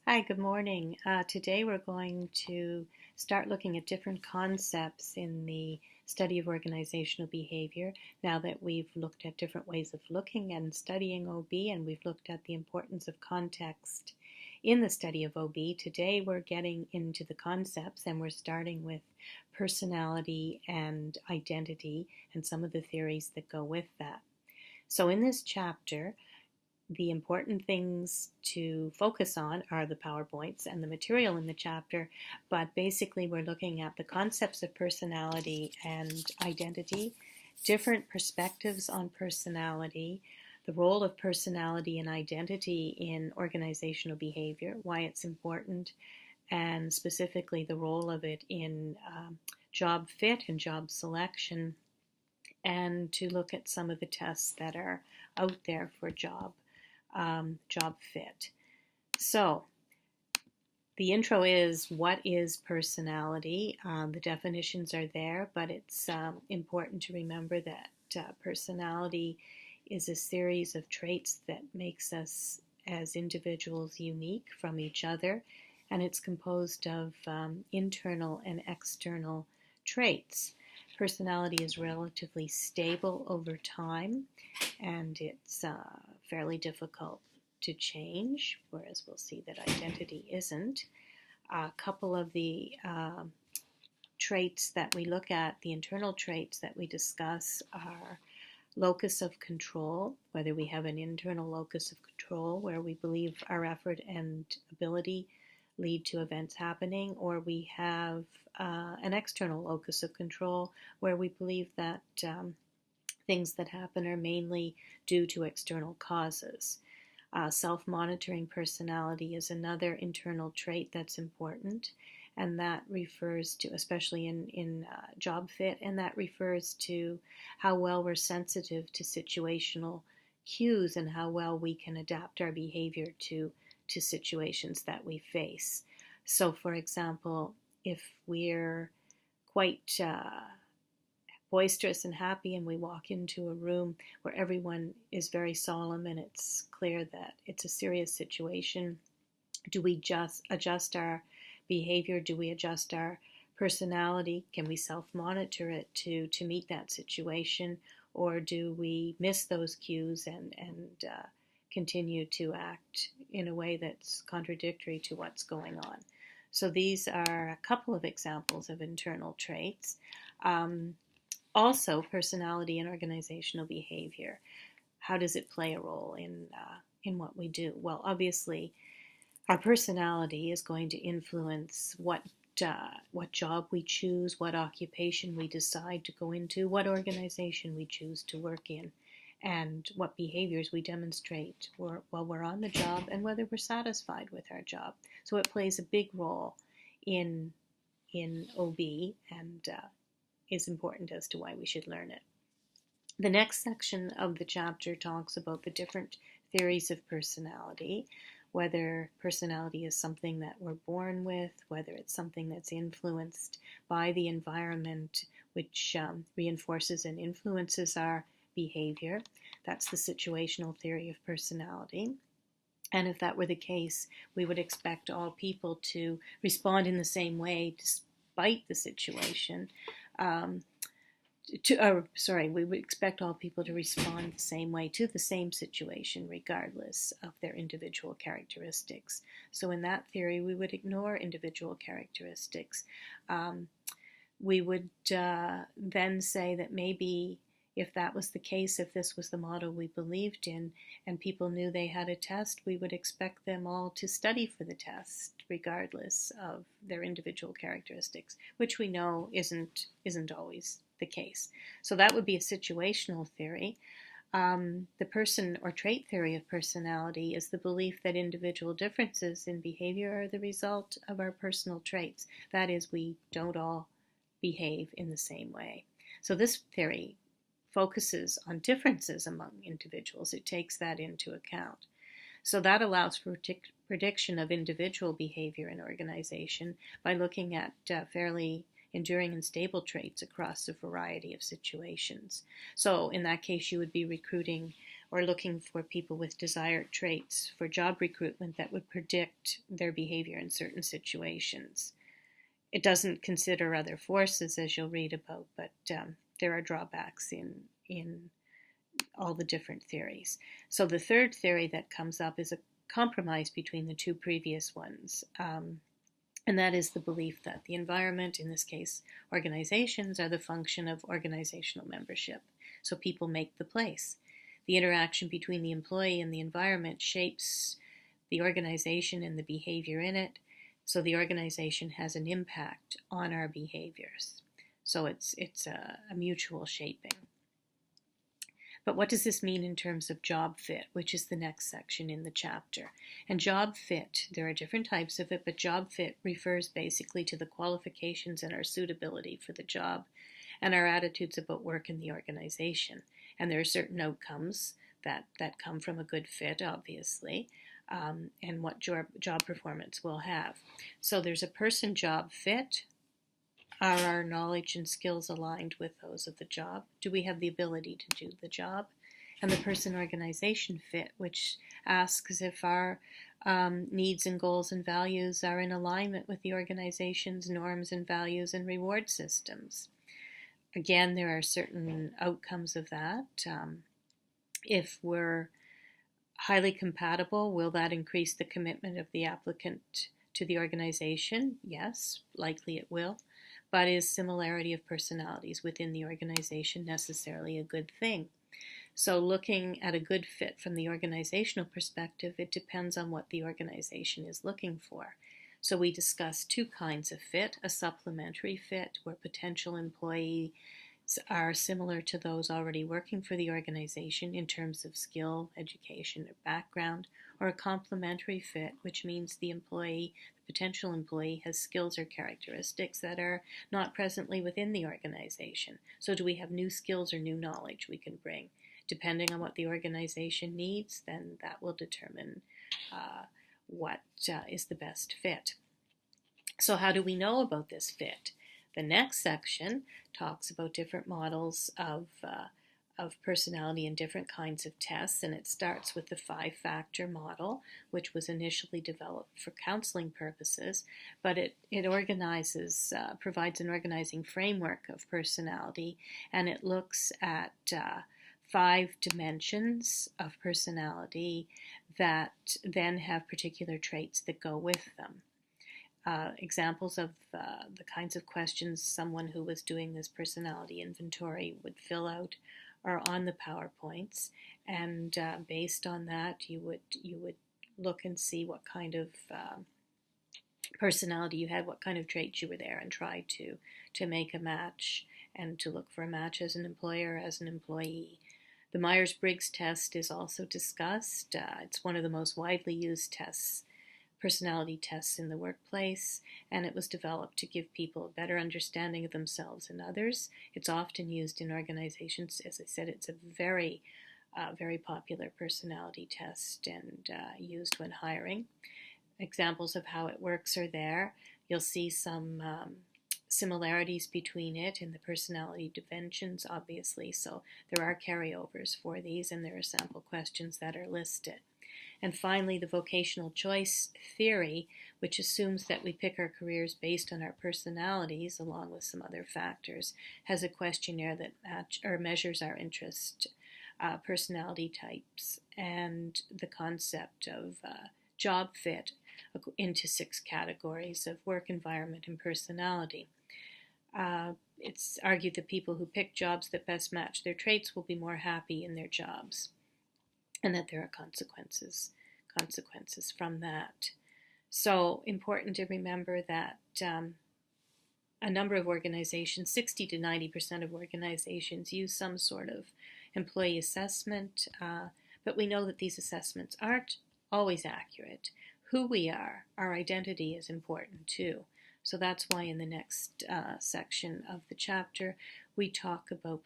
Hi, good morning. Today we're going to start looking at different concepts in the study of organizational behavior. Now that we've looked at different ways of looking and studying OB, and we've looked at the importance of context in the study of OB, today we're getting into the concepts and we're starting with personality and identity and some of the theories that go with that. So in this chapter, the important things to focus on are the PowerPoints and the material in the chapter, but basically we're looking at the concepts of personality and identity, different perspectives on personality, the role of personality and identity in organizational behavior, why it's important, and specifically the role of it in job fit and job selection, and to look at some of the tests that are out there for job fit. So the intro is, what is personality? The definitions are there, but it's important to remember that personality is a series of traits that makes us as individuals unique from each other, and it's composed of internal and external traits. Personality is relatively stable over time, and it's fairly difficult to change, whereas we'll see that identity isn't. A couple of the traits that we look at, the internal traits that we discuss, are locus of control, whether we have an internal locus of control where we believe our effort and ability lead to events happening, or we have an external locus of control where we believe that things that happen are mainly due to external causes. Self-monitoring personality is another internal trait that's important, and that refers to, especially in job fit, and that refers to how well we're sensitive to situational cues and how well we can adapt our behavior to situations that we face. So, for example, if we're quite boisterous and happy and we walk into a room where everyone is very solemn and it's clear that it's a serious situation, do we just adjust our behavior? Do we adjust our personality? Can we self-monitor it to meet that situation? Or do we miss those cues and continue to act in a way that's contradictory to what's going on? So these are a couple of examples of internal traits. Also, personality and organizational behavior. How does it play a role in what we do? Well, obviously, our personality is going to influence what job we choose, what occupation we decide to go into, what organization we choose to work in, and what behaviors we demonstrate while we're on the job, and whether we're satisfied with our job. So it plays a big role in OB, and is important as to why we should learn it. The next section of the chapter talks about the different theories of personality, whether personality is something that we're born with, whether it's something that's influenced by the environment, which reinforces and influences our behavior. That's the situational theory of personality. And if that were the case, we would expect all people to respond in the same way despite the situation. We would expect all people to respond the same way to the same situation, regardless of their individual characteristics. So in that theory, we would ignore individual characteristics. We would then say that maybe if that was the case, if this was the model we believed in, and people knew they had a test, we would expect them all to study for the test, regardless of their individual characteristics, which we know isn't always the case. So that would be a situational theory. The person or trait theory of personality is the belief that individual differences in behavior are the result of our personal traits. That is, we don't all behave in the same way. So this theory focuses on differences among individuals. It takes that into account. So that allows for prediction of individual behavior in organization by looking at fairly enduring and stable traits across a variety of situations. So in that case, you would be recruiting or looking for people with desired traits for job recruitment that would predict their behavior in certain situations. It doesn't consider other forces, as you'll read about, but there are drawbacks in all the different theories. So the third theory that comes up is a compromise between the two previous ones. And that is the belief that the environment, in this case organizations, are the function of organizational membership. So people make the place. The interaction between the employee and the environment shapes the organization and the behavior in it. So the organization has an impact on our behaviors. So it's a mutual shaping. But what does this mean in terms of job fit, which is the next section in the chapter? And job fit, there are different types of it, but job fit refers basically to the qualifications and our suitability for the job and our attitudes about work in the organization. And there are certain outcomes that come from a good fit, obviously, and what job performance will have. So there's a person job fit. Are our knowledge and skills aligned with those of the job? Do we have the ability to do the job? And the person organization fit, which asks if our needs and goals and values are in alignment with the organization's norms and values and reward systems. Again, there are certain outcomes of that. If we're highly compatible, will that increase the commitment of the applicant to the organization? Yes, likely it will. But is similarity of personalities within the organization necessarily a good thing? So looking at a good fit from the organizational perspective, it depends on what the organization is looking for. So we discuss two kinds of fit: a supplementary fit, where potential employees are similar to those already working for the organization in terms of skill, education, or background, or a complementary fit, which means the potential employee has skills or characteristics that are not presently within the organization. So do we have new skills or new knowledge we can bring? Depending on what the organization needs, then that will determine what is the best fit. So how do we know about this fit? The next section talks about different models of personality and different kinds of tests, and it starts with the 5-factor model, which was initially developed for counseling purposes, but it organizes, provides an organizing framework of personality, and it looks at 5 dimensions of personality that then have particular traits that go with them. Examples of the kinds of questions someone who was doing this personality inventory would fill out are on the PowerPoints, and based on that, you would look and see what kind of personality you had, what kind of traits you were there, and try to make a match and to look for a match as an employer, as an employee. The Myers-Briggs test is also discussed. It's one of the most widely used tests, personality tests in the workplace, and it was developed to give people a better understanding of themselves and others. It's often used in organizations. As I said, it's a very popular personality test and used when hiring. Examples of how it works are there. You'll see some similarities between it and the personality dimensions, obviously, so there are carryovers for these, and there are sample questions that are listed. And finally, the vocational choice theory, which assumes that we pick our careers based on our personalities, along with some other factors, has a questionnaire that measures our interest, personality types, and the concept of job fit into 6 categories of work environment and personality. It's argued that people who pick jobs that best match their traits will be more happy in their jobs, and that there are consequences from that. So important to remember that a number of organizations, 60 to 90% of organizations, use some sort of employee assessment, but we know that these assessments aren't always accurate. Who we are, our identity, is important too. So that's why in the next section of the chapter we talk about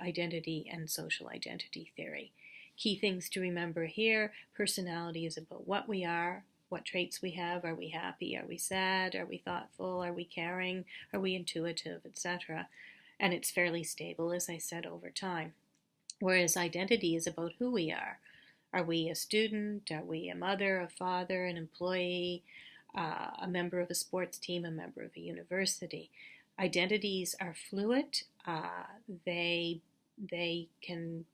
identity and social identity theory. Key things to remember here: personality is about what we are, what traits we have. Are we happy? Are we sad? Are we thoughtful? Are we caring? Are we intuitive, etc.? And it's fairly stable, as I said, over time. whereas identity is about who we are. Are we a student? Are we a mother, a father, an employee, a member of a sports team, a member of a university? Identities are fluid. They they can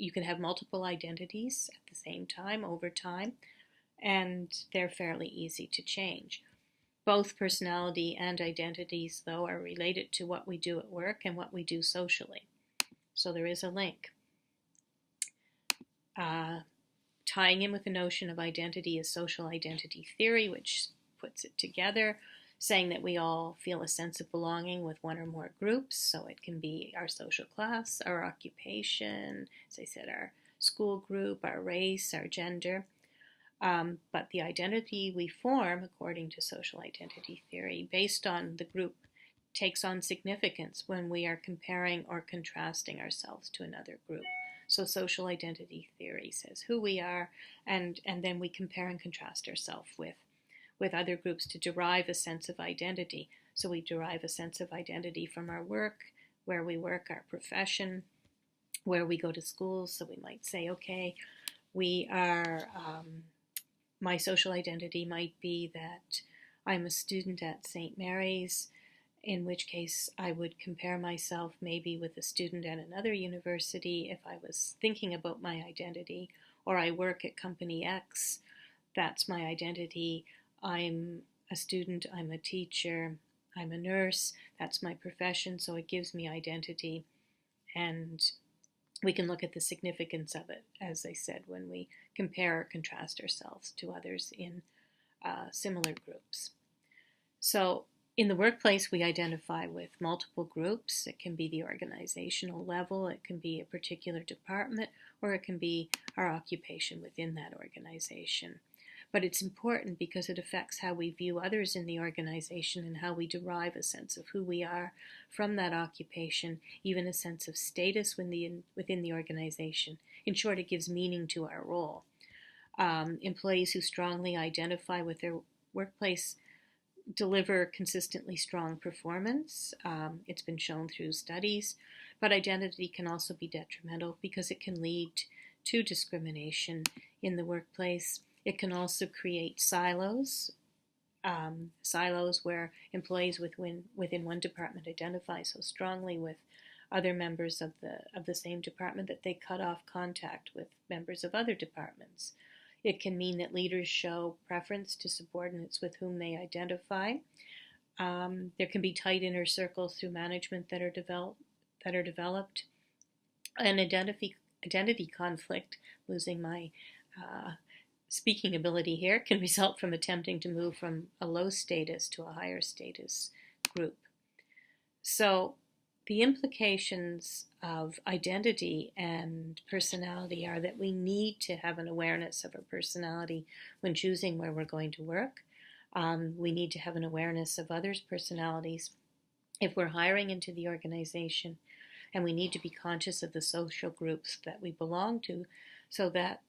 You can have multiple identities at the same time over time, and they're fairly easy to change. Both personality and identities, though, are related to what we do at work and what we do socially. So there is a link. Tying in with the notion of identity is social identity theory, which puts it together, saying that we all feel a sense of belonging with one or more groups. So it can be our social class, our occupation, as I said, our school group, our race, our gender. But the identity we form, according to social identity theory, based on the group, takes on significance when we are comparing or contrasting ourselves to another group. So social identity theory says who we are, and then we compare and contrast ourselves with other groups to derive a sense of identity. So we derive a sense of identity from our work, where we work, our profession, where we go to school. So we might say, okay, we are, my social identity might be that I'm a student at St. Mary's, in which case I would compare myself maybe with a student at another university if I was thinking about my identity, or I work at company X, that's my identity. I'm a student, I'm a teacher, I'm a nurse, that's my profession, so it gives me identity. And we can look at the significance of it, as I said, when we compare or contrast ourselves to others in similar groups. So in the workplace, we identify with multiple groups. It can be the organizational level, it can be a particular department, or it can be our occupation within that organization. But it's important because it affects how we view others in the organization and how we derive a sense of who we are from that occupation, even a sense of status within the organization. In short, it gives meaning to our role. Employees who strongly identify with their workplace deliver consistently strong performance. It's been shown through studies, but identity can also be detrimental because it can lead to discrimination in the workplace. It can also create silos, silos where employees within one department identify so strongly with other members of the same department that they cut off contact with members of other departments. It can mean that leaders show preference to subordinates with whom they identify. There can be tight inner circles through management that are developed. An identity conflict, losing my speaking ability here, can result from attempting to move from a low status to a higher status group. So the implications of identity and personality are that we need to have an awareness of our personality when choosing where we're going to work. We need to have an awareness of others' personalities if we're hiring into the organization, and we need to be conscious of the social groups that we belong to so that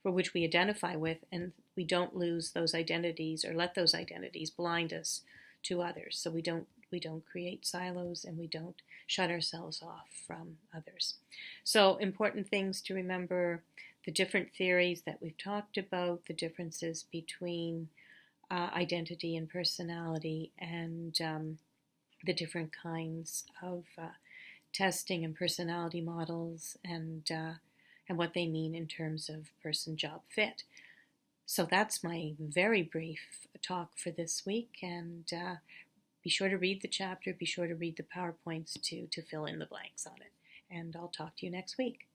for which we identify with, and we don't lose those identities or let those identities blind us to others. So we don't create silos and we don't shut ourselves off from others. So important things to remember: the different theories that we've talked about, the differences between identity and personality, and the different kinds of testing and personality models, and what they mean in terms of person-job fit. So that's my very brief talk for this week, and be sure to read the chapter, be sure to read the PowerPoints to fill in the blanks on it. And I'll talk to you next week.